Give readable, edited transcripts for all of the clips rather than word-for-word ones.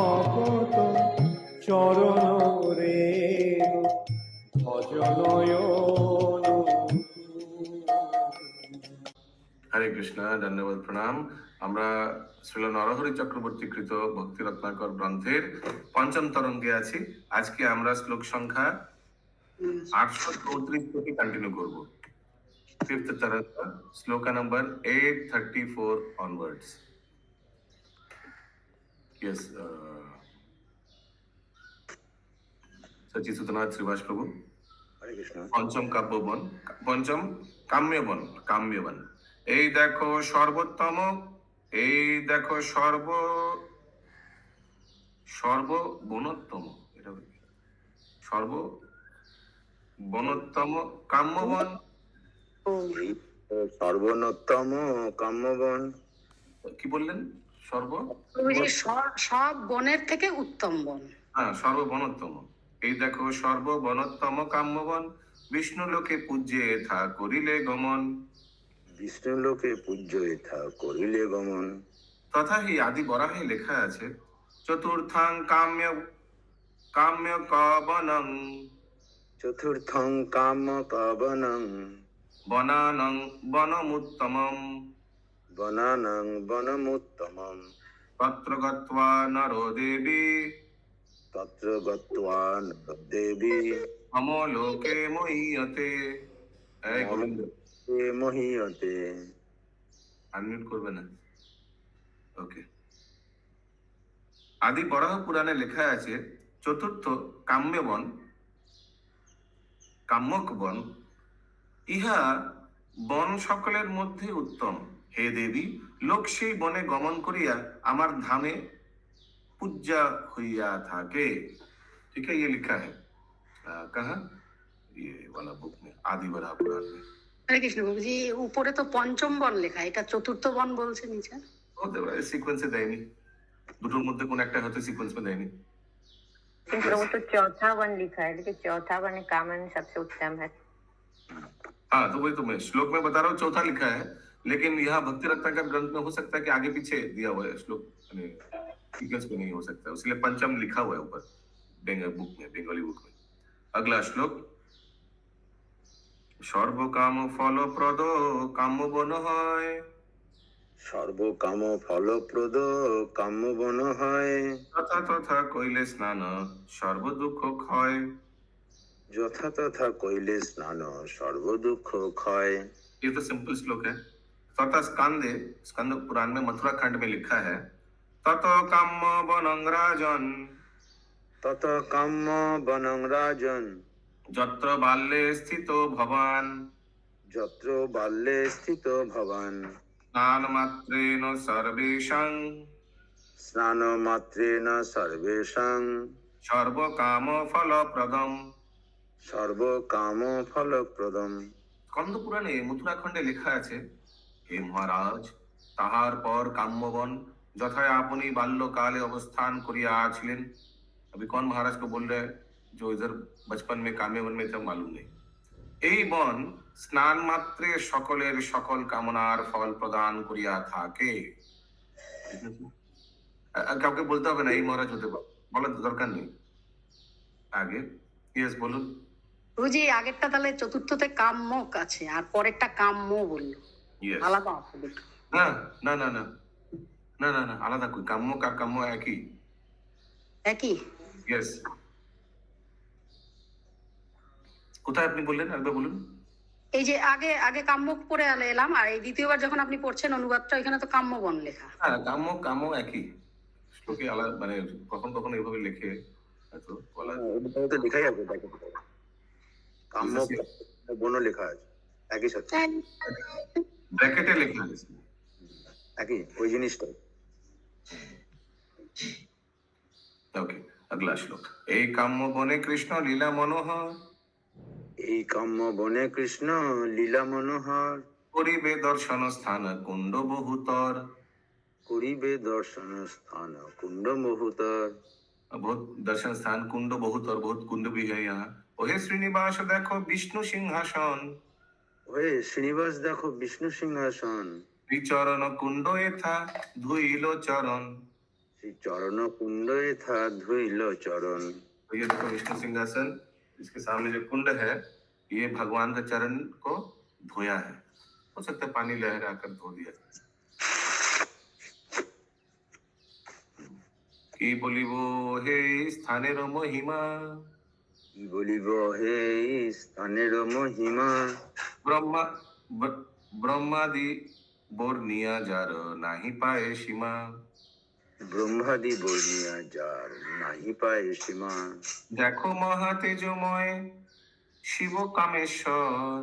ভকত চরণ রেণু ভজনয়ন। হরে কৃষ্ণ, ধন্যবাদ, প্রণাম। আমরা শ্রীল নরহরি চক্রবর্তী কৃত ভক্তি রত্নাকর গ্রন্থের পঞ্চম তরঙ্গে আছি। আজকে আমরা শ্লোক সংখ্যা 834 থেকে কন্টিনিউ করব। ফিফথ তরঙ্গ, শ্লোকা নাম্বার 834 অনওয়ার্ডস। यस, সচি সুতনাথ শ্রীবাস প্রভু। হরে কৃষ্ণ। পঞ্চম কাব্যবন, পঞ্চম কাম্যবন, কাম্যবন। এই দেখো সর্বোত্তম, এই দেখো সর্ববনোত্তম, এটা সর্ববনোত্তম কাম্যবন। এই সর্বনোত্তম কাম্যবন। কি বললেন? সব বনের থেকে উত্তম বন। হ্যাঁ, সর্ববনোত্তম। এই দেখো সর্ববনোত্তম কাম্যবন, বিষ্ণু লোকে পূজ্যে এথা করিলে গমন। বিষ্ণু লোকে পূজ্য এথা করিলে গমন। তথা হি আদি বরাহে লেখা আছে, চতুর্থং কাম্য কবনং, চতুর্থং কাম্য কবনং, বনানং বনমুত্তমম, বনানং বনমুত্তমম। তত্র গত্বা নরো দেবী, তত্র গত্বা দেবী সমলোকে মহীয়তে। এই গোবিন্দ, মহীয়তে। আনমিউট করবে না? ওকে। আদি বরাহ পুরাণে লেখা আছে, চতুর্থ কাম্যবন, কাম্যক বন, ইহা বন সকলের মধ্যে উত্তম। হে দেবী, লোক সেই বনে গমন করিয়া আমার ধামে পূজ্যা হইয়া থাকে। ठीक है, ये लिखा है कहाँ? ये वाला बुक में, आदि बराह पुराण में। হরে কৃষ্ণ বাবুজি, উপরে তো পঞ্চম বন লেখা, এটা চতুর্থ বন বলছে নিচে। হতে পারে সিকোয়েন্সে দেয়নি, দুটোর মধ্যে কোন একটা হয়তো সিকোয়েন্স में দেয়নি। प्रभु तो चौथा वन लिखा है, लेकिन चौथा वन कामन सबसे उत्तम है। हाँ, तो वही तो मैं श्लोक में बता रहा हूँ, चौथा लिखा है, लेकिन यहाँ भक्ति रत्नाकर ग्रंथ में हो सकता है कि आगे पीछे दिया हुआ है श्लोक, सीक्वेंस में नहीं हो सकता, इसलिए पंचम लिखा हुआ है ऊपर बुक में, बंगाली बुक में। अगला श्लोक, সর্বকাম ফলপ্রদ কাম্যবন হয়, সর্বকাম ফলপ্রদ কাম্যবন হয়। তথা তথা কইলে স্নান সর্ব দুঃখ ক্ষয়। যথা তথা কইলে স্নান সর্ব দুঃখ ক্ষয়। ये तो सिंपल श्लोक है। तथा स्कंद पुराण में मथुरा खंड में लिखा है, तत काम्य बनং রাজন, তত কাম্য বনং রাজন, যত্র বাল্যে স্থিত ভবান, যত্র বাল্যে স্থিত ভবান। স্নান মাত্রেণ সর্বেষাং, স্নান মাত্রেণ সর্বেষাং, সর্বকাম ফলপ্রদম। সর্বকাম ফলপ্রদম। স্কন্দ পুরাণে মথুরা খণ্ডে লেখা আছে, হে মহারাজ, তাহার পর কাম্যবন যথায় আপনি बाल्यकाले अवस्थान करियाছিলেন। अभी कौन महाराज को बोल रहे हैं जो इधर बचपन में काम्यवन में थे, मालूम नहीं। এই বন স্নান মাত্রে সকলের সকল কামনার ফল প্রদান করিয়া থাকে। কাউকে বলতে হবে না এই মহারাজ হতে পারে, বলার দরকার নেই। আগে ইয়েস বলুন। বুঝি আগেরটা তাহলে চতুর্থতে কাম্যক আছে, আর পরেরটা কাম্য বললো, Yes. আলাদা আছে দুটো। না না না না না না না, আলাদা কই, কাম্য কার কাম্য একই। একই? ইয়েস। কোথায় আপনি বললেন, একবার বলুন। এই যে আগে আগে কাম্যক পড়ে এলাম, আর এই দ্বিতীয়বার যখন আপনি পড়ছেন অনুবাদটা, এখানে তো কাম্যবন লেখা। হ্যাঁ, কাম্য কাম্য একই শ্লোকে, আলাদা মানে কখন কখন এইভাবে লেখে হয়তো বলা। ওটা তো লেখাই আছে, দেখো কাম্য বন লেখা আছে একই সাথে, ব্র্যাকেটে লেখা আছে একই ওই জিনিসটা। ওকে, अगला श्लोक। এই কাম্য বনে কৃষ্ণ লীলা মনোহর, এই কাম্য বনে কৃষ্ণ লীলা মনোহর। করিবে দর্শন স্থান কুণ্ড বহুতর। করিবে দর্শন স্থান কুণ্ড বহুতর। बहुत दर्शन स्थान कुंड बहुतौर, बहुत कुंड भी है यहाँ। ओहे श्रीनिवास देखो विष्णु सिंहासन, ওহে শ্রীনিবাস দেখো বিষ্ণু সিংহাসন। শ্রীচরণ কুণ্ড এথা ধুইল চরণ। श्री चरण कुंड यथा धुइल चरण। तो ये देखो विष्णु सिंहासन, इसके सामने जो कुंड है ये भगवान का चरण को धोया है। हो सकता है पानी लहरा कर धो दिया। কি বলিব হে স্থানের মহিমা, কি বলিব হে স্থানের মহিমা। ব্রহ্মা ব্রহ্মাদি বর্ণিয়া যার নাহি পায় সীমা। ব্রহ্মাদি বর্ণিয়া যার নাহি পায় সীমা। দেখো মহা তেজময় শিব কামেশ্বর,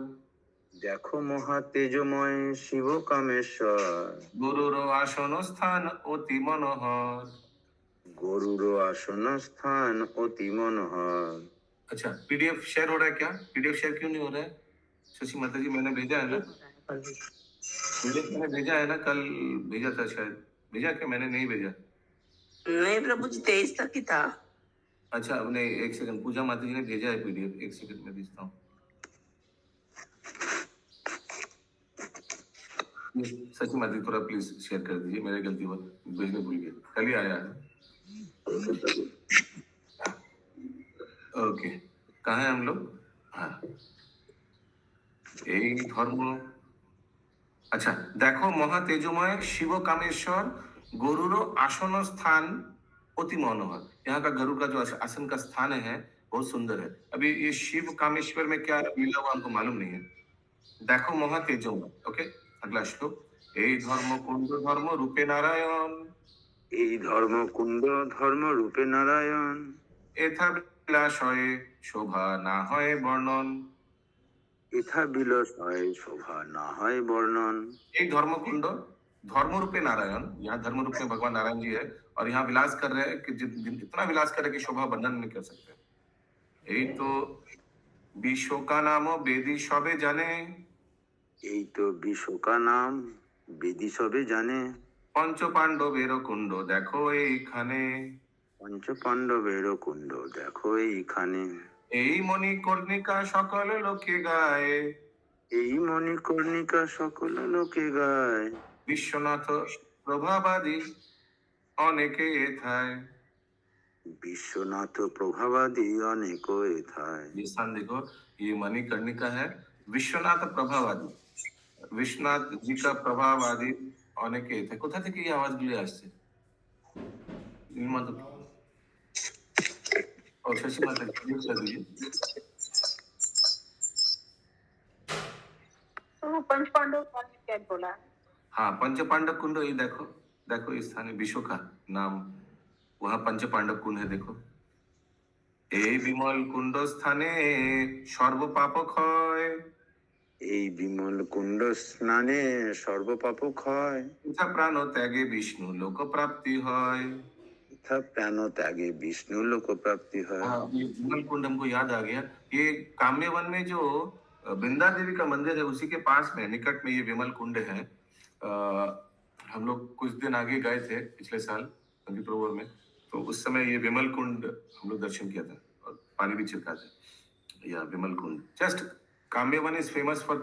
দেখো মহা তেজময় শিব কামেশ্বর। গুরুর আসন স্থান অতি মনোহর। গরুর আসন স্থান অতি মনোহর। अच्छा पीडीएफ शेयर हो रहा है क्या? पीडीएफ शेयर क्यों नहीं हो रहा है? शशि माता जी मैंने भेजा है ना, पीडीएफ मैंने भेजा है ना, कल भेजा था शायद। भेजा क्या? मैंने नहीं भेजा। नहीं प्रभु जी 23 तक ही था। अच्छा अब नहीं, एक सेकंड, पूजा माता जी ने भेजा है पीडीएफ, एक सेकंड में भेजता हूँ। सची माता जी थोड़ा प्लीज शेयर कर दीजिए, मेरी गलती हुआ, भेजने भूल गया, कल ही आया है। ओके कहाँ है हम लोग? हाँ এই ধর্ম। अच्छा देखो महा तेजोमय शिव कामेश्वर गरुड़ आसन स्थान अति मनोहर। यहाँ का गरुड़ का जो आसन का स्थान है बहुत सुंदर है। अभी ये शिव कामेश्वर में क्या मिला हुआ हमको मालूम नहीं है। देखो महा तेजोमय। ओके अगला श्लोक। এই ধর্ম কুণ্ড ধর্ম রূপে নারায়ণ, এই ধর্ম কুণ্ড ধর্ম রূপে নারায়ণ। এথা বিলাস হয় শোভা না হয় বর্ণন। ইথা বিলাস হয় শোভা না হয় বর্ণন। एक धर्म कुंड धर्म रूपे नारायण, यहाँ धर्म रूप में भगवान नारायण जी है और यहाँ विलास कर रहे हैं कि इतना विलास कर रहे हैं कि शोभा वर्णन नहीं कर सकते। यही तो विश्व का नाम वेदी सबे जाने, এই তো বিশ্বকা নাম বেদি সবে জানে। पंच पांडवेर कुंड देखो এইখানে, পঞ্চ পাণ্ডবের কুণ্ড দেখো এইখানে। এই মণি কর্ণিকা সকল লোকে গায়, এই মণিকর্ণিকা সকল লোকে গায়। বিশ্বনাথ প্রভাবাদী অনেকে এথায়। বিশ্বনাথ প্রভাবাদী অনেক এথায়। ये स्थान देखो, ये मणिकर्णिका है, विश्वनाथ प्रभावादी, विश्वनाथ जी का प्रभावादी অনেকে এথায়। কোথা থেকে এই আওয়াজগুলি আসছে? নীলমাধব और शशि माता जी कर दीजिए। तो वो पंच पांडव का क्या बोला? हाँ पंच पांडव कुंड, ये देखो देखो इस स्थान है, विश्व का नाम, वहाँ पंच पांडव कुंड है देखो। এই বিমল কুণ্ড স্থানে সর্ব পাপ ক্ষয়, এই বিমল কুণ্ড স্নানে সর্বপাপ ক্ষয়। ইথা প্রাণ ত্যাগে বিষ্ণু লোক প্রাপ্তি হয়। ইথা প্রাণ ত্যাগে বিষ্ণু লোক প্রাপ্তি হয়। हाँ, ये विमल कुंड हमको याद आ गया। ये काम्यवन में जो वृंदा देवी का मंदिर है उसी के पास में निकट में ये विमल कुंड है। हम लोग कुछ दिन आगे गए थे पिछले साल अक्टूबर में, तो उस समय ये विमल कुंड हम लोग दर्शन किया था और पानी भी छिड़का था। या Vimal Kund just Kamyavan is famous for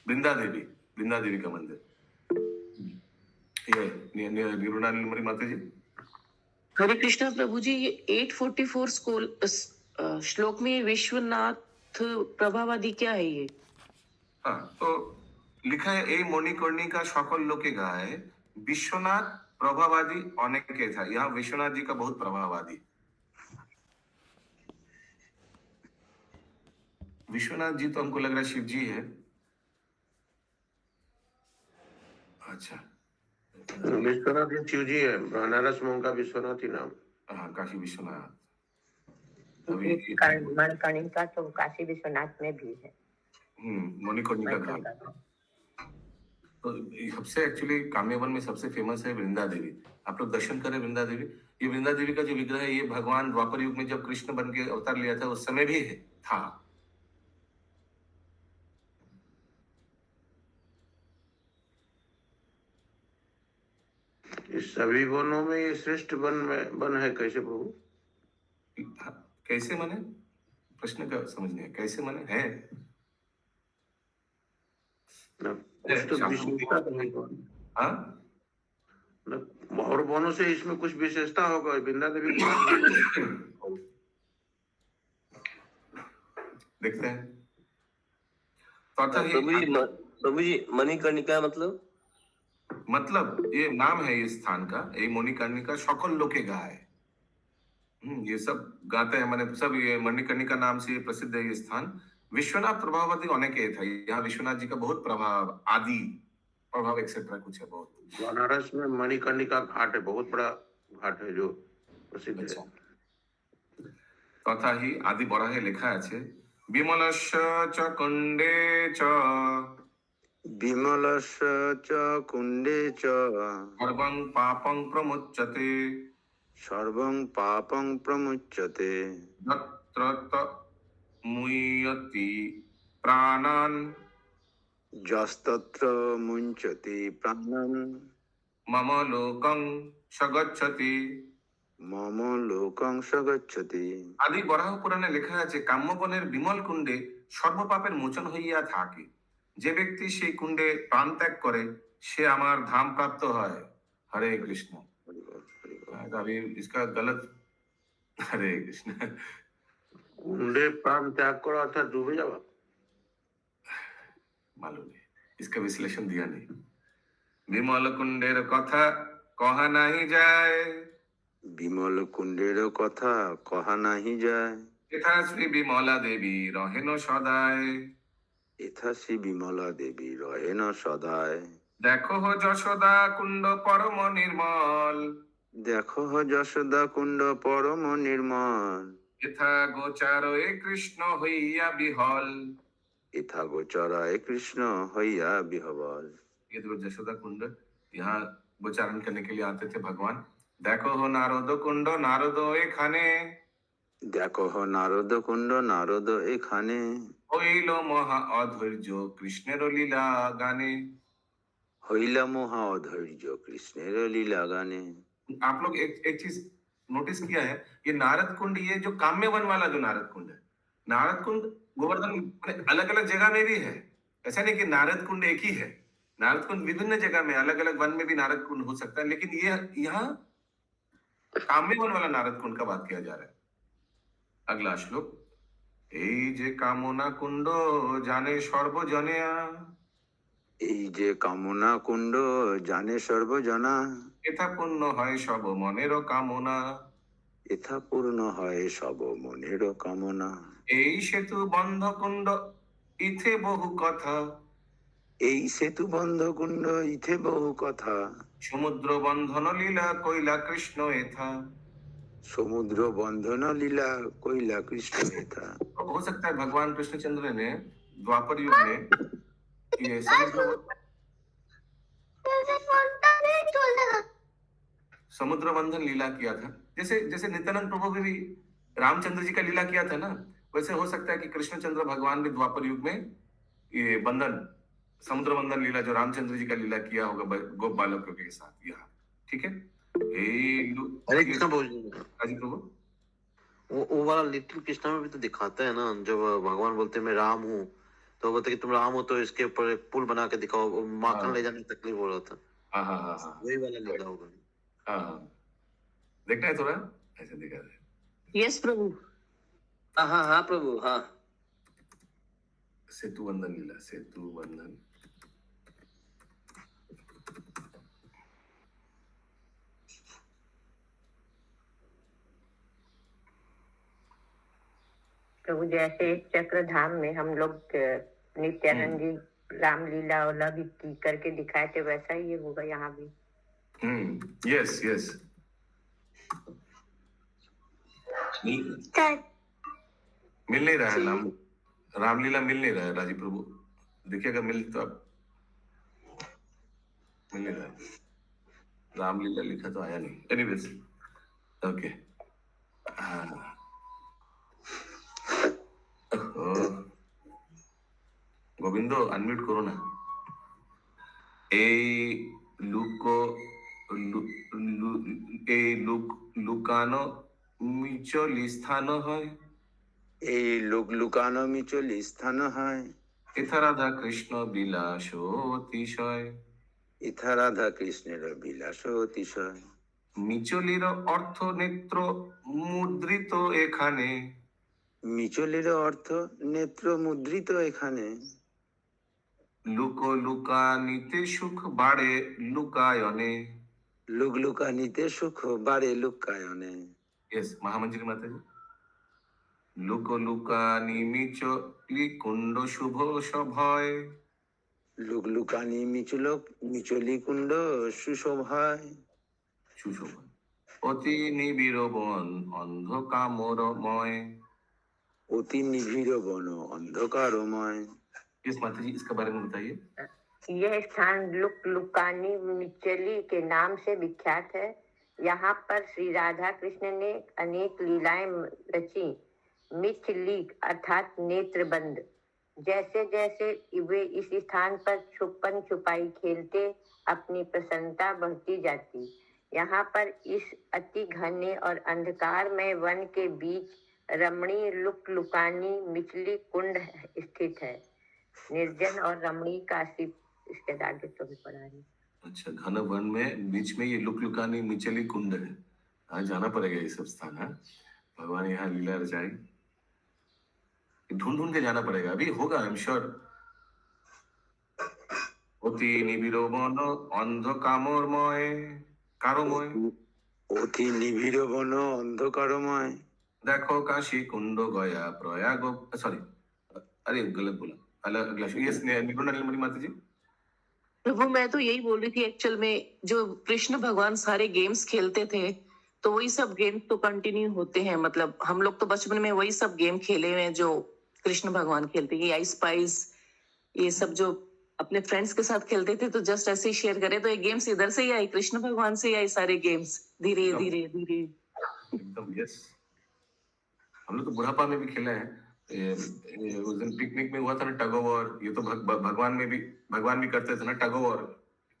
Vrinda Devi का मंदिर। ये निरुणा नीलमणि माता जी। हरे कृष्णा प्रभु जी, ये 844 श्लोक में विश्वनाथ प्रभावादी क्या है ये? हाँ तो लिखा है এই মণিকর্ণিকা সকল লোকে গায়, विश्वनाथ प्रभावादी अनेके था। यहाँ विश्वनाथ जी का बहुत प्रभावादी। विश्वनाथ जी तो हमको लग रहा है शिव जी है। अच्छा विश्वनाथ ये शिव जी है, बनारस में उनका विश्वनाथ ही नाम। हाँ काशी विश्वनाथ। मणिकर्णिका तो काशी विश्वनाथ में भी है। मणिकर्णिका धाम। तो सबसे एक्चुअली काम्यवन में सबसे फेमस है वृंदा देवी। आप लोग दर्शन करें वृंदा देवी। ये वृंदा देवी का जो विग्रह है ये भगवान द्वापर युग में जब कृष्ण बन के अवतार लिया था उस समय भी है था। इस सभी वनों में ये श्रेष्ठ वन है कैसे प्रभु? कैसे मने? प्रश्न का समझ नहीं है। कैसे मने है न, कुछ तो विशेषता तो है। हाँ? न, और वनों से इसमें कुछ विशेषता होगा वृंदा देवी की? देखते हैं। तथा ही प्रभु जी मणिकर्णिका मतलब ये नाम है इस स्थान का, ये मणिकर्णिका सकल लोके गाए। ये सब गाते हैं, मैंने सब ये मणिकर्णिका नाम से प्रसिद्ध है ये स्थान। विश्वनाथ प्रभावती अनेके था, यहाँ विश्वनाथ जी का बहुत प्रभाव, आदि प्रभाव एक्सेट्रा कुछ है बहुत। बनारस में मणिकर्णिका घाट है, बहुत बड़ा घाट है जो प्रसिद्ध है। तथा ही आदि बराहे लेखा আছে বিমলস্য চ কুণ্ডে চ বিমলস্য চ কুণ্ডে চ সর্বং পাপং প্রমুচ্যতে সর্বং পাপং প্রমুচ্যতে যত্র ত মুয়তি প্রাণান যস্তত্র মুঞ্চতি প্রাণম মম লোকং সগচ্ছতি। মম লোকং সগচ্ছতি। আদি বরাহ পুরাণে লেখা আছে কাম্যবনের বিমল কুণ্ডে সর্বপাপের মোচন হইয়া থাকে। যে ব্যক্তি সেই কুণ্ডে প্রাণ ত্যাগ করে সে আমার ধাম প্রাপ্ত হয়। হরে কৃষ্ণ। अभी इसका गलत, हरे कृष्ण। कुंडे प्राण त्याग करो अर्थात डूबे जाओ, मालूम नहीं, इसका विश्लेषण दिया नहीं। विमल कुंडेर कथा कहा नहीं जाए, বিমল কুণ্ডের কথা কহা নাহি যায়। यथा श्री विमला देवी रहेन सदाय। এথা শ্রী বিমলা দেবী রহেন সদায়। देखो हो যশোদা कुंड परम निर्मल, দেখো যশোদা কুণ্ড পরম নির্মল। यथा गोचार ए कृष्ण হইয়া বিহল। ইথা গোচরায় কৃষ্ণ হইয়া বিহবল। ये देखो यशोदा कुंड, यहाँ गोचारण करने के लिए आते थे भगवान। देखो हो नारद कुंड नारद एखाने, দেখো নারদ কুণ্ড নারদ এখানে। হইল মহা অধৈর্য কৃষ্ণের লীলা গানে। হইলা মহা অধৈর্য কৃষ্ণের লীলা গানে। आप लोग एक चीज नोटिस किया है, ये नारद कुंड, ये जो काम्य वन वाला जो नारद कुंड है, नारद कुंड गोवर्धन अलग अलग जगह में भी है। ऐसा नहीं कि नारद कुंड एक ही है, नारद कुंड विभिन्न जगह में अलग अलग वन में भी नारद कुंड हो सकता है, लेकिन ये यहाँ काम्य वन वाला नारद कुंड का बात किया जा रहा है। अगला श्लोक, এই যে কামনা কুণ্ড জানে সর্বজনেয়া, এই যে কামনা কুণ্ড জানে সর্বজনা। এথা পূর্ণ হয় সব মনেরও কামনা। এথা পূর্ণ হয় সব মনেরও কামনা। এই সেতু বন্ধ কুণ্ড ইথে বহু কথা, এই সেতু বন্ধ কুণ্ড ইথে বহু কথা। সমুদ্র বন্ধন লীলা কইলা কৃষ্ণ এথা। সমুদ্র বন্ধন লীলা কইলা কৃষ্ণ এথা। हो सकता है भगवान कृष्णचंद्र ने द्वापर युग में ये समुद्र बंधन लीला किया था, जैसे जैसे नित्यानंद प्रभु ने भी रामचंद्र जी का लीला किया था ना, वैसे हो सकता है कि कृष्णचंद्र भगवान भी द्वापर युग में ये बंधन, समुद्र बंधन लीला जो रामचंद्र जी का लीला किया होगा गोप बालकों के साथ यहाँ। ठीक है, हरे कृष्ण प्रभु जी, हाजी प्रभु। वो वाला लिटिल कृष्णा में भी तो दिखाता है ना, जब भगवान बोलते हैं मैं राम हूँ, तो बोलते कि तुम राम हो तो इसके ऊपर एक पुल बना के दिखाओ, माखन ले जाने में तकलीफ हो रहा था। हाँ हाँ हाँ हाँ, वही वाला लीला होगा। हाँ हाँ, देखना है थोड़ा ऐसे दिखा दे। यस प्रभु। हाँ हाँ प्रभु, हाँ। सेतु बंधन लीला, सेतु बंधन। प्रभु जैसे चक्रधाम में हम लोग नित्यानंद जी रामलीला और भी करके दिखाए थे, वैसा ही ये होगा यहाँ भी। यस यस, मिल नहीं रहा है नाम, रामलीला मिल नहीं रहा है राजीव प्रभु, देखिएगा मिल तो अब मिल नहीं रहा है, रामलीला लिखा तो आया नहीं। एनीवेज ओके, गोविंदो अनम्यूट करो ना। এই লুকানো মিচলি স্থান হয়, এই লোক লুকানো মিচলি স্থান হয়। এথা রাধা কৃষ্ণ বিলাস অতিশয়, ইথা রাধা কৃষ্ণের বিলাস অতিশয়। মিচলির অর্থ নেত্র মুদ্রিত এখানে, মিচলের অর্থ নেত্র মুদ্রিত এখানে। লুক লুকা নিতে সুখ বাড়ে লুকায়নে। লুকলুকানিতে সুখ বাড়ে লুকায়নে। यस महामंत्री माता जी। লুক লুকা নিমিচ কুণ্ড শুভ সভয়, লুকলুকানি মিচুলক মিচলি কুণ্ড সুশোভায়। সুশোভন অতি নিবিড় বন অন্ধকামরময়। অতি নিবিড় বন অন্ধকারময়। यस माता जी, इसके बारे में बताइए। यह स्थान लुक लुकानी मिचली के नाम से विख्यात है। यहाँ पर श्री राधा कृष्ण ने अनेक लीलाएं रची। मिचली अर्थात नेत्रबंद। जैसे जैसे वे इस स्थान पर छुपन छुपाई खेलते, अपनी प्रसन्नता बढ़ती जाती। यहाँ पर इस अति घने और अंधकारमय वन के बीच रमणीय लुक लुकानी मिचली कुंड स्थित है। निर्जन और रमणीय काशी, इसके आगे तो भी पढ़ा रही। अच्छा, घन वन में बीच में ये लुकलुकानी मिचली कुंड है। हाँ, जाना पड़ेगा ये सब स्थान। हाँ, भगवान यहाँ लीला रचाई, ढूंढ ढूंढ के जाना पड़ेगा। अभी होगा, आई एम श्योर। অতি নিবিড় বন অন্ধকামরময় কারময়, অতি নিবিড় বন অন্ধকারময়। देखो काशी कुंड गया प्रयाग। सॉरी, अरे गलत बोला। अगला यस नीलमणि माता जी। प्रभु, मैं तो यही बोल रही थी एक्चुअल में, जो कृष्ण भगवान सारे गेम्स खेलते थे तो वही सब गेम्स तो कंटिन्यू होते हैं। मतलब हम लोग तो बचपन में वही सब गेम खेले हुए हैं जो कृष्ण भगवान खेलते, ये आई स्पाइस, ये सब जो अपने फ्रेंड्स के साथ खेलते थे। तो जस्ट ऐसे ही शेयर करें तो ये गेम्स इधर से ही आई, कृष्ण भगवान से ही आई सारे गेम्स, धीरे धीरे धीरे। एकदम यस, हम लोग तो बुढ़ापा में भी खेले हैं। उस दिन पिकनिक में हुआ था ना टग ऑफ वॉर। ये तो भगवान में भी भगवान भी करते थे ना टग ऑफ वॉर।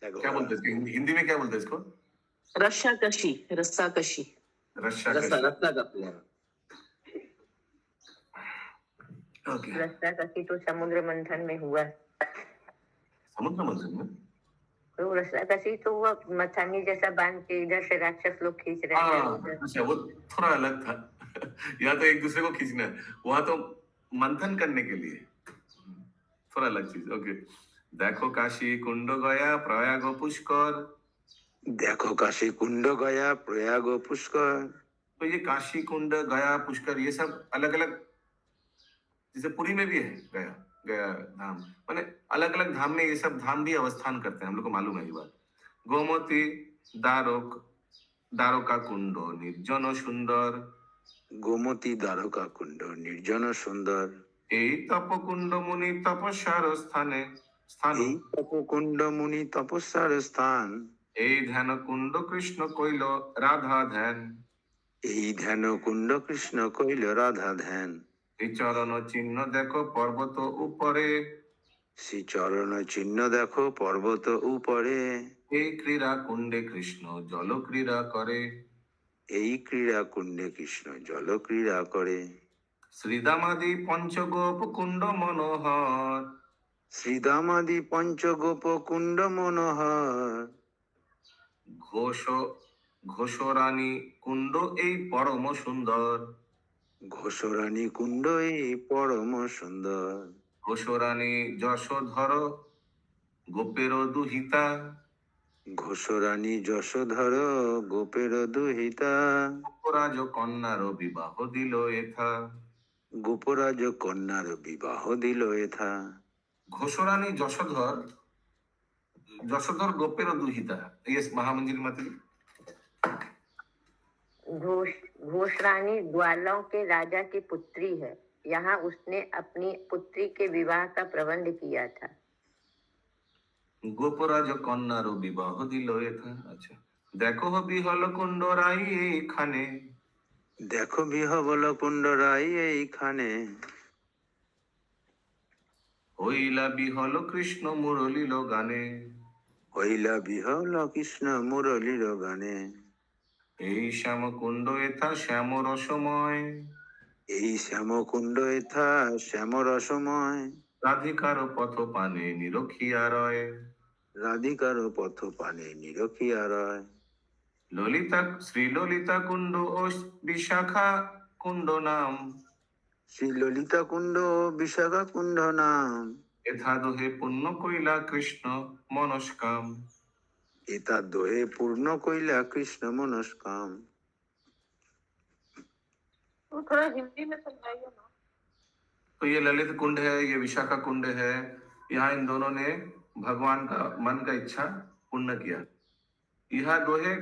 क्या बोलते हैं इसको? हिंदी में क्या बोलते हैं इसको? रस्साकशी, रस्साकशी। रस्साकशी। ओके, रस्साकशी तो समुद्र मंथन में हुआ। समुद्र मंथन में? तो रस्साकशी तो वो मथानी जैसा बांध के इधर से राक्षस लोग खींच रहे हैं हाँ, उधर। अच्छा, वो थोड़ा अलग था। यहाँ तो एक दूसरे को खींचना है, वहां तो मंथन करने के लिए, थोड़ा अलग चीज। ओके, देखो काशी कुंड गया प्रयाग पुष्कर। দেখো কাশী কুণ্ড গয়া প্রয়াগ পুষ্কর। तो ये काशी कुंड गया पुष्कर ये सब अलग अलग, जैसे पुरी में भी है गया, गया धाम, माने अलग अलग धाम में ये सब धाम भी अवस्थान करते हैं, हम लोग को मालूम है ये बात। गोमती दारोक, दारोका कुंड निर्जन सुंदर। গোমতী দ্বারকা কুণ্ড নির্জন সুন্দর। এই তপকুণ্ড মুনি তপস্যার স্থানে স্থান, এই তপকুণ্ড মুনি তপস্যার স্থান। এই ধ্যান কুণ্ড কৃষ্ণ কইল রাধা ধ্যান। এই ধ্যান কুণ্ড কৃষ্ণ কইল রাধা ধ্যান। এই চরণ চিহ্ন দেখো পর্বত উপরে। শ্রী চরণ চিহ্ন দেখো পর্বত উপরে। এই ক্রীড়া কুণ্ডে কৃষ্ণ জল ক্রীড়া করে। এই ক্রীড়া কুণ্ডে কৃষ্ণ জল ক্রীড়া করে। শ্রীদামাদি পঞ্চগোপ কুণ্ড মনোহর। শ্রীদামাদি পঞ্চগোপ কুণ্ড মনোহর। ঘোষ ঘোষরানী কুণ্ড এই পরম সুন্দর। ঘোষরানী কুণ্ড এই পরম সুন্দর। ঘোষরানী যশোধর গোপের দুহিতা। ঘোষরানী যশোধর গোপের দুহিতা। গোপরাজ কন্যার বিবাহ দিল এথা। গোপরাজ কন্যার বিবাহ দিল এথা। ঘোষরানী যশোধর, যশোধর গোপের দুহিতা। यस महामंजिल माता जी। घोष रानी ग्वालों के राजा की पुत्री है। यहाँ उसने अपनी पुत्री के विवाह का प्रबंध किया था। গোপরাজ কন্যার বিবাহ দিল এথা। আচ্ছা, দেখো বিহল কুণ্ড রাই এইখানে। দেখো বিহবল কুণ্ড রাই এইখানে। হইলা বিহল কৃষ্ণ মুরলিল গানে। হইলা বিহল কৃষ্ণ মুরলীর গানে। এই শ্যাম কুণ্ড এথা শ্যাম রসময়। এই শ্যাম কুণ্ড এথা শ্যাম রসময়। রাধিকার পথ পানে নিরখিয়া রয়। রাধিকার পথ পানে নিরখিয়া রয়। ললিতা শ্রী ললিতা কুণ্ড ও বিশাখা কুণ্ড নাম শ্রী ললিতা কুণ্ড ও বিশাখা কুণ্ড নাম। এথা দোহে পুণ্য কইলা কৃষ্ণ মনস্কাম। এতা দোহে পূর্ণ কইলা কৃষ্ণ মনস্কাম। तो थोड़ा हिंदी में समझाइए ना। तो ये ललित कुंड है, ये विशाखा कुंड है। यहाँ इन दोनों ने भगवान का मन का इच्छा पूर्ण किया। यह दोहे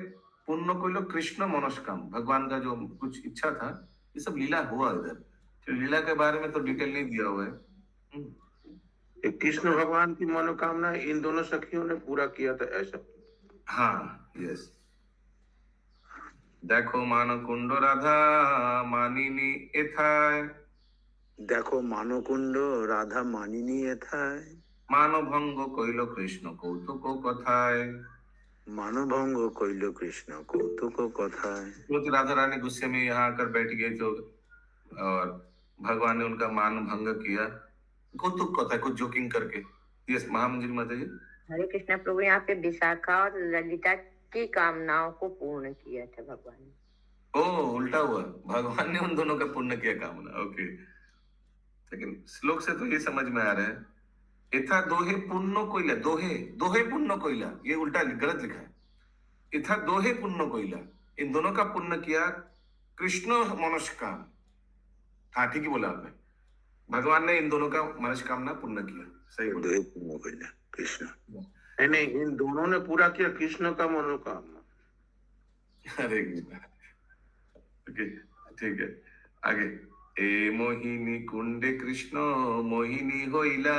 पुण्य कोइलो कृष्ण मनस्काम, भगवान का जो कुछ इच्छा था ये सब लीला हुआ इधर। तो लीला के बारे में तो डिटेल नहीं दिया हुआ है। ये कृष्ण भगवान की मनोकामना इन दोनों सखियों ने पूरा किया था ऐसा। हाँ, यस। देखो मान कुंड राधा मानिनी एथाय। দেখো মানকুণ্ড রাধা মানিনী এথায়। মানভঙ্গ কইল কৃষ্ণ কৌতুক কথায়। মানভঙ্গ কইল কৃষ্ণ কৌতুক কথায়। क्योंकि राधा रानी गुस्से में यहाँ आकर बैठ गए तो और भगवान ने उनका मान भंग किया, कौतुक कथा कुछ जोकिंग करके। यस महामंजिल माता जी। हरे कृष्णा प्रभु यहाँ पे विशाखा और ललिता की कामनाओं को पूर्ण किया था भगवान ने। ओ उल्टा हुआ, भगवान ने उन दोनों का पुण्य किया कामना। ओके, लेकिन श्लोक से तो ये समझ में आ रहा है, इथा दोहे पुण्य कोइला, दोहे दोहे पुण्य कोइला, ये उल्टा गलत लिखा है। इथा दोहे पुण्य कोइला, इन दोनों का पुण्य किया कृष्ण मनस्काम। हाँ ठीक ही बोला आपने, भगवान ने इन दोनों का मनस्कामना पूर्ण किया। सही बोला। দোহে পূর্ণ কইলা কৃষ্ণ। नहीं, इन दोनों ने पूरा किया कृष्ण का मनोकामना। अरे ओके ठीक है, आगे। ए मोहिनी कुंडे कृष्ण मोहिनी होइला।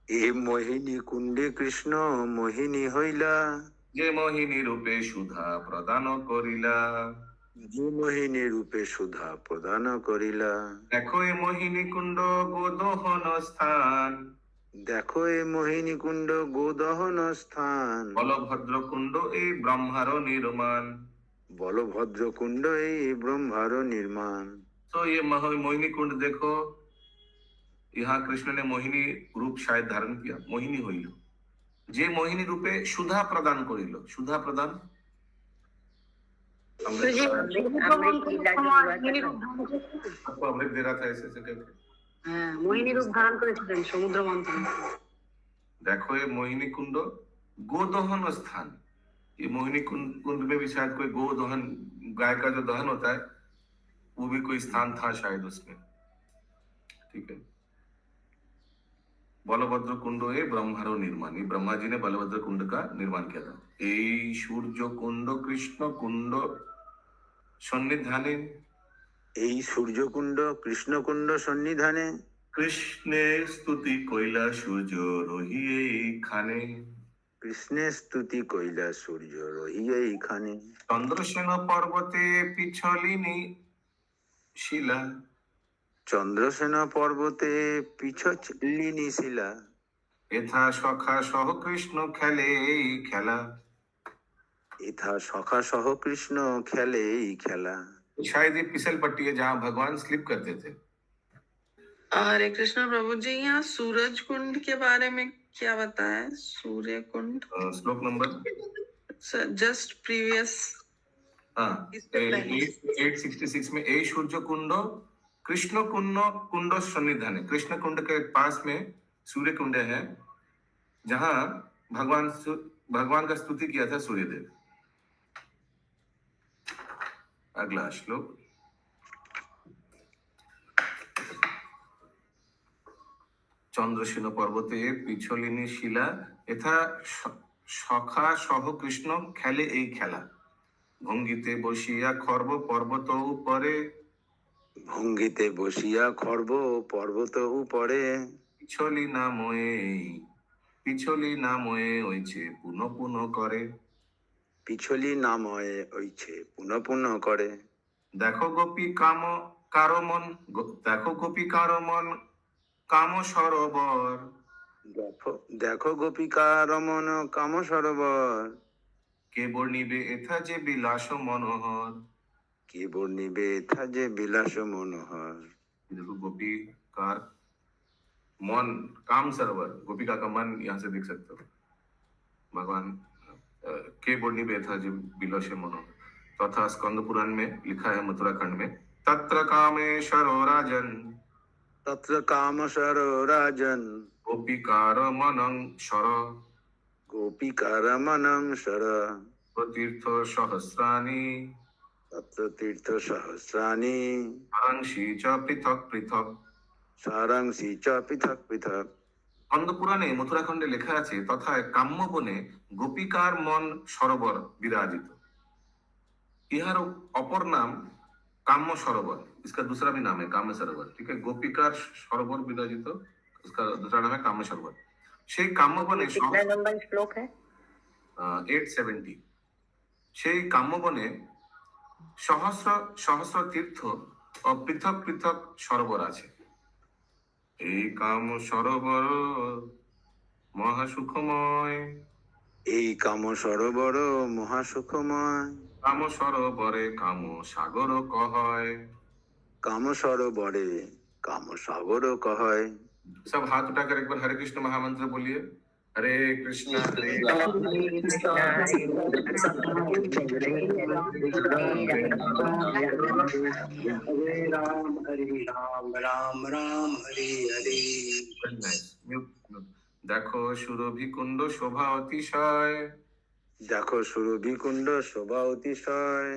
এ মোহিনী কুণ্ডে কৃষ্ণ মোহিনী হইলা। যে মোহিনী রূপে সুধা প্রদান করিলা। যে মোহিনী রূপে সুধা প্রদান করিলা। দেখো এ মোহিনী কুণ্ড গোদহন স্থান। দেখো এ মোহিনী কুণ্ড গোদহন স্থান। বলভদ্র কুণ্ড এই ব্রহ্মার নির্মাণ। বলভদ্র কুণ্ড এই ব্রহ্মার নির্মাণ। तो ये मोहिनी कुंड देखो, यहाँ कृष्ण ने मोहिनी रूप शायद धारण किया, मोहिनी होइल। जे मोहिनी रूपे सुधा प्रदान करिल। सुधा प्रदान तो अमृत ये अमृत लीला जो हुआ था मोहिनी ना। रूप धारण करेছিলেন। आपको अमृत दे रहा था ऐसे ऐसे करके। হ্যাঁ মোহিনী রূপ ধারণ করেছিলেন সমুদ্র মন্থনে। देखो ये मोहिनी कुंड गोदहन स्थान। ये मोहिनी कुंड में भी शायद कोई गोदहन, गाय का जो दहन होता है वो भी कोई स्थान था शायद उसमें। ठीक है। बलभद्र कुंड ए ब्रह्मारो निर्माण, ये ब्रह्मा जी ने बलभद्र कुंड का निर्माण किया था। ए सूर्य कुंड कृष्ण कुंड सन्निधाने। এই সূর্যকুণ্ড কৃষ্ণকুণ্ড সন্নিধানে। कृष्णे स्तुति कोइला सूर्य रहिए खाने। কৃষ্ণের স্তুতি কইলা সূর্য রহিয়া এইখানে। चंद्रसेन पर्वते पिछलिनी शिला। চন্দ্রসেন পর্বতে পিছলিনী শিলা। यथा सखा सह कृष्ण खेले खेला। ইথা সখা সহ কৃষ্ণ খেলে এই খেলা। शायद ये फिसल पट्टी है जहाँ भगवान स्लिप करते थे। हरे कृष्ण प्रभु जी, यहाँ सूरज कुंड के बारे में क्या बताया? सूर्य कुंड श्लोक नंबर जस्ट प्रीवियस। हाँ इससे पहले। 866 में ए सूर्य कुंड कृष्ण कुंड कुंड सन्निधान है। कृष्ण कुंड के पास में सूर्य कुंड है जहाँ भगवान का स्तुति किया था सूर्यदेव। अगला श्लोक। चंद्रसेन पर्वते पिछलिनी शिला यथा सखा सह कृष्ण खेले এই খেলা। ভঙ্গিতে বসিয়া খর্ব পর্বত উপরে। ভঙ্গিতে বসিয়া খর্ব পর্বত উপরে। পিছলি নাময়ে হইছে পুনঃ পুনঃ করে। পিছলি নাময়ে ওইছে পুনঃ পুনঃ করে। দেখো গোপী কারো মন, দেখো গোপী কারো মন কাম সরোবর। দেখো দেখো গোপিকা রমন কাম সরোবর। কে বর্ণিবে এথা যে বিলাস মনোহর। কে বর্ণিবে এথা যে বিলাস মনোহর। देखो गोपी का मन काम सरोवर, गोपिका का मन यहाँ से देख सकते हो। भगवान के बर्णिबे था जो बिलसे मनो तथा स्कंद पुराण में लिखा है मथुराखंड में तत्र कामेश्वरो राजन तत्र कामशरो राजन गोपिकार मनं शर गोपीकारमनं शर तीर्थ सहस्राणि तत्र तीर्थ सहस्राणि सारांशी च पृथक पृथक सारांशी च पृथक पृथक স্কন্দ পুরাণে মথুরাখণ্ডে লেখা আছে তথায় কাম্য বনে গোপিকার মন সরোবর বিরাজিত ইহার অপর নাম काम्य सरोवर इसका दूसरा भी नाम है काम्य सरोवर ठीक है गोपिका सरोवर विराजित उसका दूसरा नाम है काम्य सरोवर সেই কাম্য বনে कितना नंबर श्लोक है 870 সেই কাম্য বনে সহস্র সহস্র তীর্থ ও পৃথক পৃথক সরোবর আছে এই কাম সরোবর মহাসুখময় এই কাম সরোবর মহাসুখময় কাম সরোবরে কাম সাগর কহয় কাম সরোবরে কাম সাগর কহয় सब हाथ उठाकर एक बार हरे कृष्ण महामंत्र बोलिए हरे कृष्ण हरे हरे राम राम राम हरे हरे देखो सुरभि कुंड शोभा अतिशय দেখো সুরভিকুণ্ড শোভা অতিশয়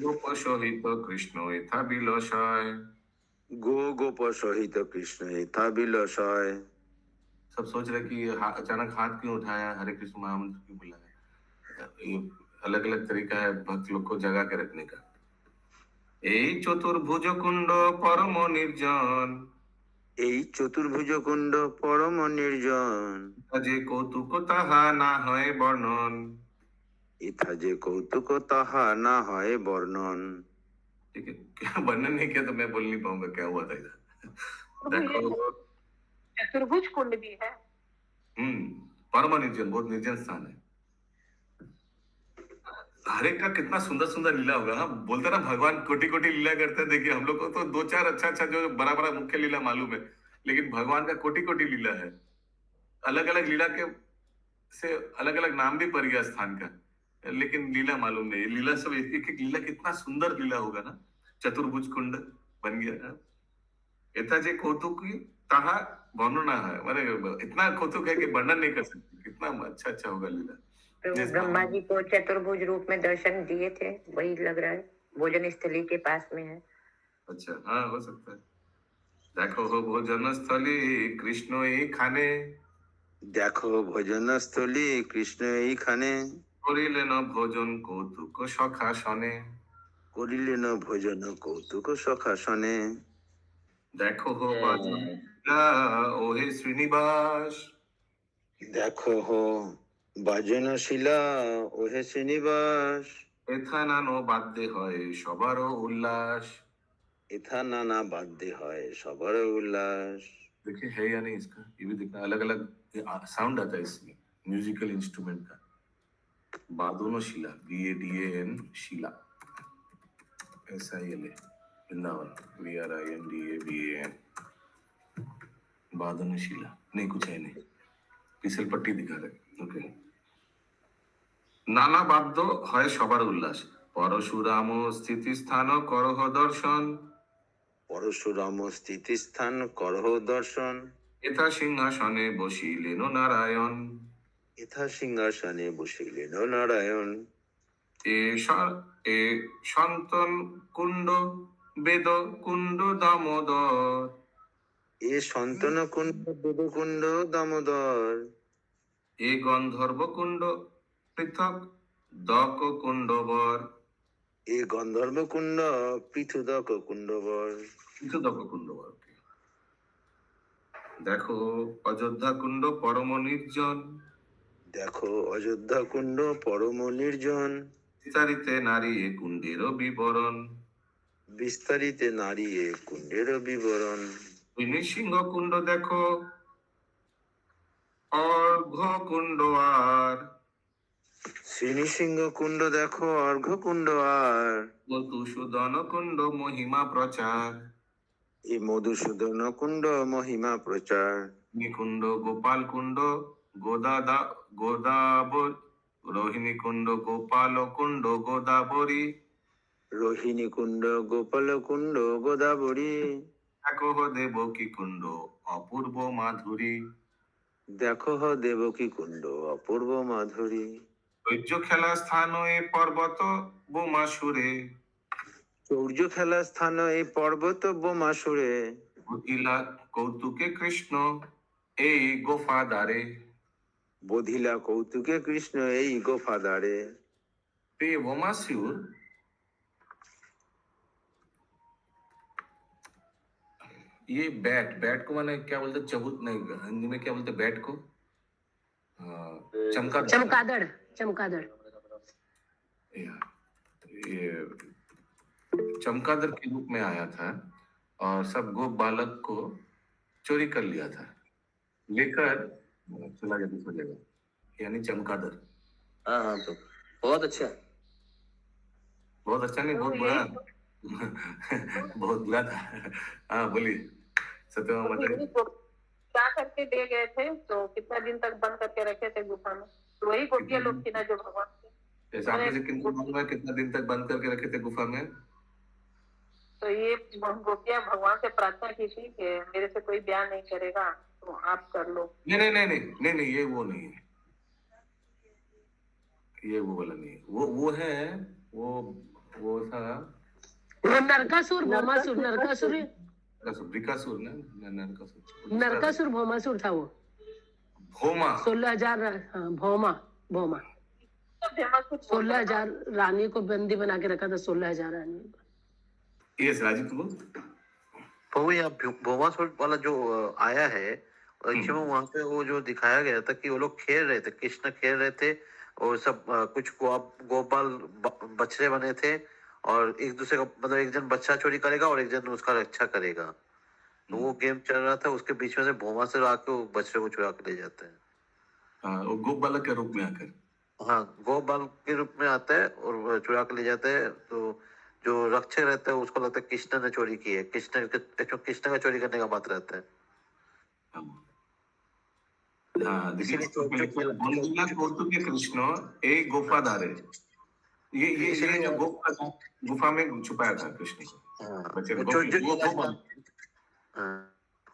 গোপ সহিত কৃষ্ণ এথা বিলসয় গো গোপ সহিত কৃষ্ণ এথা বিলসয় सब सोच रहे कि ये अचानक हाथ क्यों उठाया हरे कृष्ण महामंत्र क्यों बुलाया ये अलग अलग तरीका है भक्त लोग को जगा के रखने का এই চতুর্ভুজ কুণ্ড পরম নির্জন এই চতুর্ভুজ কুণ্ড পরম নির্জন যে কৌতুক তাহা না হয় বর্ণন ইথা যে কৌতুক তাহা না হয় বর্ণন ठीक है क्या वर्णन नहीं किया तो मैं बोल नहीं पाऊंगा क्या हुआ था इधर देखो चतुर्भुज कुंड भी है। परम निर्जन बहुत निर्जन स्थान है हर एक का कितना सुंदर सुंदर लीला होगा हाँ बोलते ना भगवान कोटि कोटि लीला करते हैं देखिए हम लोग को तो दो चार अच्छा अच्छा जो बड़ा बड़ा मुख्य लीला मालूम है लेकिन भगवान का कोटि कोटि लीला है अलग अलग लीला के से अलग अलग नाम भी पड़ गया स्थान का लेकिन लीला मालूम नहीं लीला सब एक एक लीला कितना सुंदर लीला होगा ना चतुर्भुज कुंड बन गया इतना जे कौतुक ताहा वर्णना है माने इतना कौतुक है कि वर्णन नहीं कर सकते कितना अच्छा अच्छा होगा लीला प्रभु ब्रह्मा जी को चतुर्भुज रूप में दर्शन दिए थे वही लग रहा है भोजन स्थली के पास में है अच्छा हाँ हो सकता है देखो हो भोजन स्थली कृष्ण এইখানে দেখো ভোজনস্থলী কৃষ্ণ এইখানে করিলেন ভোজন কৌতুক সখাসনে করিলেন ভোজন কৌতুক সখাসনে দেখো হো বাজন ওহে শ্রীনিবাস দেখো হো বাজনশীলা ওহে শ্রীনিবাস এথা নানো বাদ্যে হয় সবারও উল্লাস এথা নানা বাদ্যে হয় সবার উল্লাস देखिए है या नहीं इसका ये भी देखना अलग अलग साउंड आता है इसमें म्यूजिकल इंस्ट्रूमेंट का बादोनो शिला BADAN शिला SILA वृंदावन VRINDABAN बादोनो शिला नहीं कुछ है नहीं पिसल पट्टी दिखा रहे ओके नाना बाद्य হয় সবার উল্লাস পরশুরাম স্থিতি স্থান করহ দর্শন পরশুরাম স্থিতিস্থান করহ দর্শন এথা সিংহাসনে বসিলেন নারায়ণ ইথা সিংহাসনে বসিলেন নারায়ণ এ সন্তন কুণ্ড বেদ কুণ্ড দামোদর এ সন্তন কুণ্ড বেদকুণ্ড দামোদর এ গন্ধর্ব কুণ্ড পৃথক দক কুণ্ডবর এ গন্ধর্ব কুণ্ড পৃথুদক কুণ্ডবর পৃথুদক কুণ্ডবর দেখো অযোধ্যা কুণ্ড পরম নির্জন দেখো অযোধ্যা কুণ্ড পরম নির্জন বিস্তারিতে নারী এ কুণ্ডের বিবরণ বিস্তারিতে নারী এ কুণ্ডের বিবরণ নৃসিংহ কুণ্ড দেখো অর্ঘ কুণ্ড আর শ্রীনৃসিংহ কুণ্ড দেখো অর্ঘ কুণ্ড আর মধুসূদন কুণ্ড মহিমা প্রচার এই মধুসূদন কুণ্ড মহিমা প্রচার কুণ্ড গোপাল কুণ্ড গোদাবর রোহিণী কুণ্ড গোপাল কুণ্ড গোদাবরী রোহিণী কুণ্ড গোপাল কুণ্ড গোদাবরী একহ দেবকী কুণ্ড অপূর্ব মাধুরী দেখো হ দেবকী কুণ্ড অপূর্ব মাধুরী ঐর্য খেলা স্থান এ পর্বত বোমা সুরে সূর্য খেলা স্থান এই পর্বত বোমা সুরে বুঝিলা কৌতুকে কৃষ্ণ এই গোফা দ্বারে। বধিলা কৌতুকে কৃষ্ণ এই গোফা দ্বারে। तो ये वोमास्यूर ये बैट बैट को माने क्या बोलते चबूत नहीं हिंदी में क्या बोलते बैट को चमकादड़ चमकादड़ चमकादड़ ये चमकादड़ के रूप में आया था और सब गोप बालक को चोरी कर लिया था लेकर चला गया दूसरी जगह यानी चमकादड़। हाँ तो बहुत अच्छा। बहुत अच्छा नहीं बहुत बुरा बहुत बुरा था। हाँ बोलिए सत्यमा माता जी। क्या करके दे गए थे तो कितना दिन तक बंद करके रखे थे गुफा में? तो वही गोपियां लोग थी ना जो भगवान थे। जैसे आपने से कितना मालूम है कितना दिन तक बंद करके रखे थे गुफा में? तो ये गोपियां भगवान से प्रार्थना की थी कि मेरे से कोई ब्याह नहीं करेगा तो आप कर लो। नहीं नहीं नहीं नहीं नहीं नहीं ये वो नहीं है ये वो वाला नहीं है वो है वो था वो नरकासुर भौमासुर नरकासुर ब्रिकासुर ना नरकासुर नरकासुर भौमासुर था वो भोमा 16,000 हाँ भौमा भौमा 16,000 रानी को बंदी बना के रखा था 16,000 रानी। यस राजीव तुम तो वो यहाँ भौमासुर वाला जो आया है एक्चुअली वहाँ पे वो जो दिखाया गया था कि वो लोग खेल रहे थे कृष्ण खेल रहे थे और सब कुछ गोपाल बछड़े बने थे और एक दूसरे का मतलब एक जन बच्चा चोरी करेगा और एक जन उसका रक्षा करेगा तो वो गेम चल रहा था उसके बीच में से भौमासुर आके वो बछड़े को चुरा के ले जाते हैं। वो गोप बालक के रूप में आकर हाँ गोपाल के रूप में आता है और चुरा के ले जाते हैं तो जो रक्षक रहता है उसको लगता है कृष्ण ने चोरी की है कृष्ण का चोरी करने का बात रहता है। हाँ देखिए कौतुके कृष्ण एक गुफा दारे ये जो गुफा में छुपाया था कृष्ण को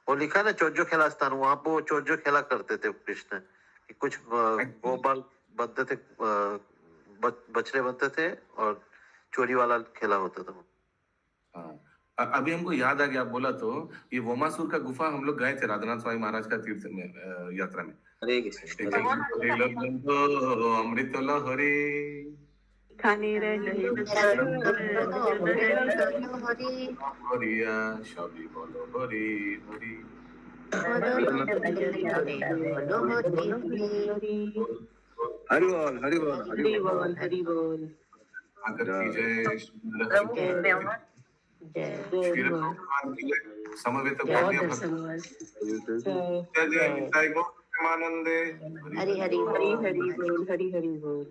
वो लिखा ना चोजो खेला स्थान वहाँ पे वो चोजो खेला करते थे कृष्ण कि कुछ गोपाल बनते थे बछड़े बनते थे और चोरी वाला खेला होता था। हाँ अभी हमको याद आ गया आप बोला तो ये वोमासुर का गुफा हम लोग गए थे राधानाथ स्वामी महाराज का तीर्थ में यात्रा में। अमृत लहरी सभी बोलो हरी हरी हरि बोल हरि बोल हरि बोल हरि बोल आकर की जय समवेत जय जय निताय गौर प्रेमानंदे हरि हरि हरि हरि बोल हरि हरि बोल।